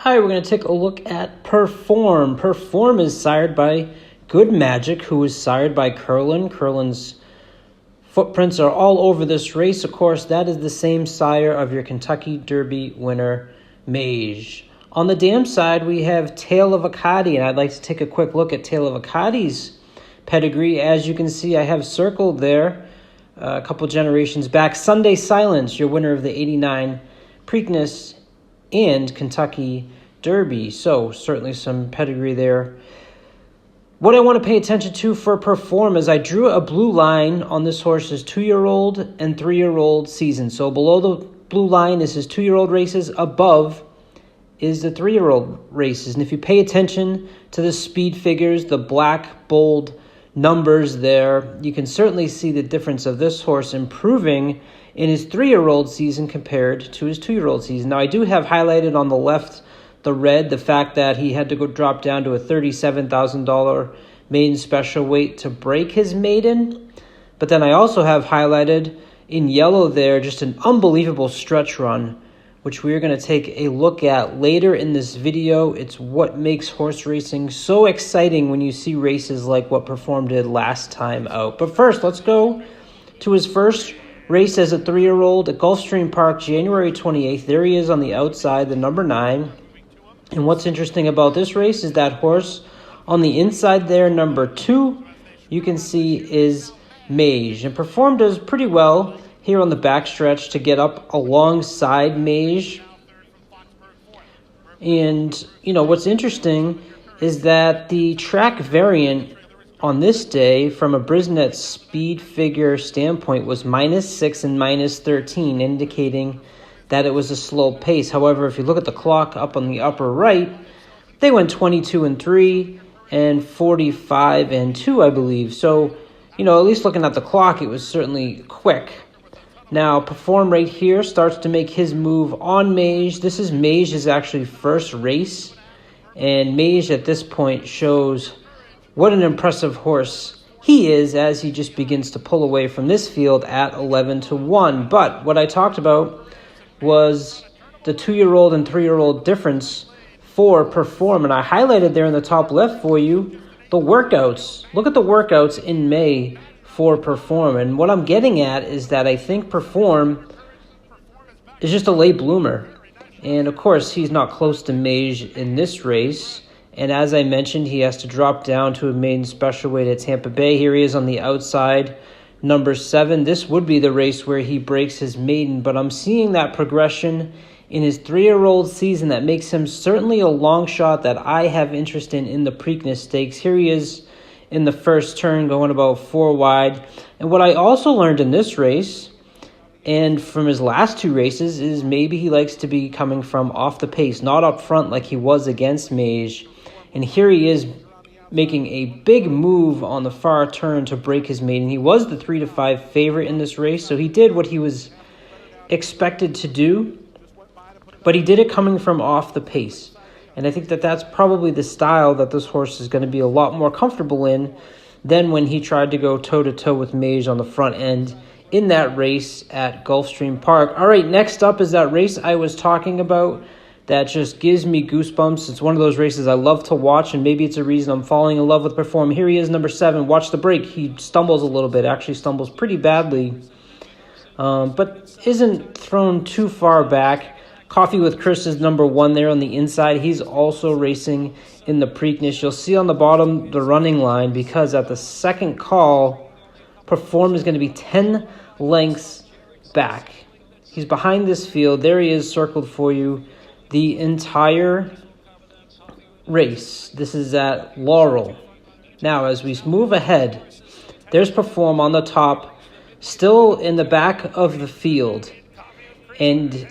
Hi, we're going to take a look at Perform. Perform is sired by Good Magic, who is sired by Curlin. Curlin's footprints are all over this race. Of course, that is the same sire of your Kentucky Derby winner, Mage. On the dam side, we have Tale of Acadi, and I'd like to take a quick look at Tale of Acadi's pedigree. As you can see, I have circled there a couple generations back. Sunday Silence, your winner of the 89 Preakness and Kentucky Derby. So certainly some pedigree there. What I want to pay attention to for Perform is I drew a blue line on this horse's 2-year-old and 3-year-old season. So below the blue line is his 2-year-old races. Above is the 3-year-old races. And if you pay attention to the speed figures, the black, bold numbers there, you can certainly see the difference of this horse improving in his 3-year-old season compared to his 2-year-old season. Now, I do have highlighted on the left, the red, the fact that he had to go drop down to a $37,000 maiden special weight to break his maiden. But then I also have highlighted in yellow there just an unbelievable stretch run, which we are going to take a look at later in this video. It's what makes horse racing so exciting when you see races like what Perform did last time out. But first, let's go to his first race as a 3-year-old at Gulfstream Park, January 28th. There he is on the outside, the number 9. And what's interesting about this race is that horse on the inside there, number 2, you can see is Mage. And Perform does pretty well here on the backstretch to get up alongside Mage. And, what's interesting is that the track variant on this day, from a Brisnet speed figure standpoint, was -6 and -13, indicating that it was a slow pace. However, if you look at the clock up on the upper right, they went 22-3 and 45-2, I believe. So, at least looking at the clock, it was certainly quick. Now, Perform right here starts to make his move on Mage. This is Mage's actually first race, and Mage at this point shows what an impressive horse he is as he just begins to pull away from this field at 11-1. But what I talked about was the 2-year-old and 3-year-old difference for Perform. And I highlighted there in the top left for you the workouts. Look at the workouts in May for Perform. And what I'm getting at is that I think Perform is just a late bloomer. And of course, he's not close to Mage in this race. And as I mentioned, he has to drop down to a maiden special weight at Tampa Bay. Here he is on the outside, number 7. This would be the race where he breaks his maiden, but I'm seeing that progression in his 3-year-old season that makes him certainly a long shot that I have interest in the Preakness Stakes. Here he is in the first turn, going about 4 wide. And what I also learned in this race, and from his last 2 races, is maybe he likes to be coming from off the pace, not up front like he was against Mage. And here he is making a big move on the far turn to break his maiden. He was the 3-5 favorite in this race, so he did what he was expected to do, but he did it coming from off the pace. And I think that that's probably the style that this horse is going to be a lot more comfortable in than when he tried to go toe-to-toe with Mage on the front end in that race at Gulfstream Park. All right, next up is that race I was talking about that just gives me goosebumps. It's one of those races I love to watch, and maybe it's a reason I'm falling in love with Perform. Here he is, number 7. Watch the break. He stumbles a little bit, actually stumbles pretty badly, but isn't thrown too far back. Coffee with Chris is number 1 there on the inside. He's also racing in the Preakness. You'll see on the bottom the running line, because at the second call, Perform is going to be 10 lengths back. He's behind this field. There he is, circled for you the entire race. This is at Laurel. Now, as we move ahead, there's Perform on the top, still in the back of the field. And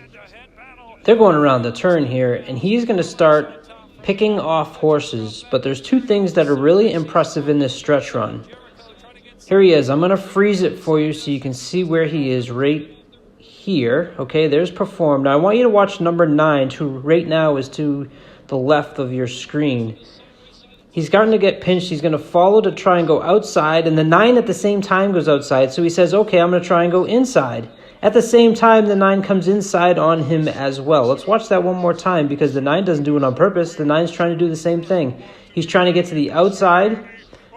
they're going around the turn here, and he's going to start picking off horses. But there's 2 things that are really impressive in this stretch run. Here he is. I'm going to freeze it for you so you can see where he is right here. Okay, there's Perform. Now I want you to watch number 9, who right now is to the left of your screen. He's starting to get pinched. He's going to follow to try and go outside, and the 9 at the same time goes outside. So he says, okay, I'm going to try and go inside. At the same time, the 9 comes inside on him as well. Let's watch that one more time because the 9 doesn't do it on purpose. The 9's trying to do the same thing. He's trying to get to the outside.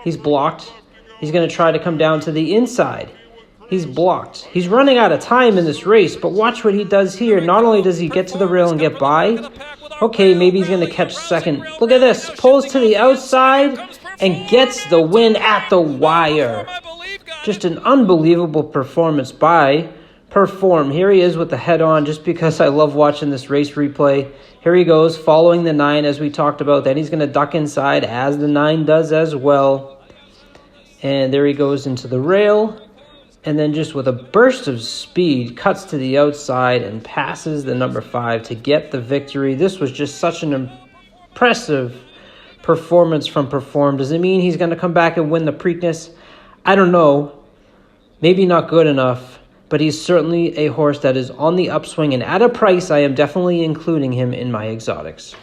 He's blocked. He's going to try to come down to the inside. He's blocked. He's running out of time in this race, but watch what he does here. Not only does he get to the rail and get by, okay, maybe he's going to catch second. Look at this. Pulls to the outside and gets the win at the wire. Just an unbelievable performance by Perform. Here he is with the head on, just because I love watching this race replay. Here he goes, following the 9 as we talked about. Then he's going to duck inside as the 9 does as well. And there he goes into the rail. And then just with a burst of speed, cuts to the outside and passes the number 5 to get the victory. This was just such an impressive performance from Perform. Does it mean he's going to come back and win the Preakness? I don't know. Maybe not good enough. But he's certainly a horse that is on the upswing, and at a price, I am definitely including him in my exotics.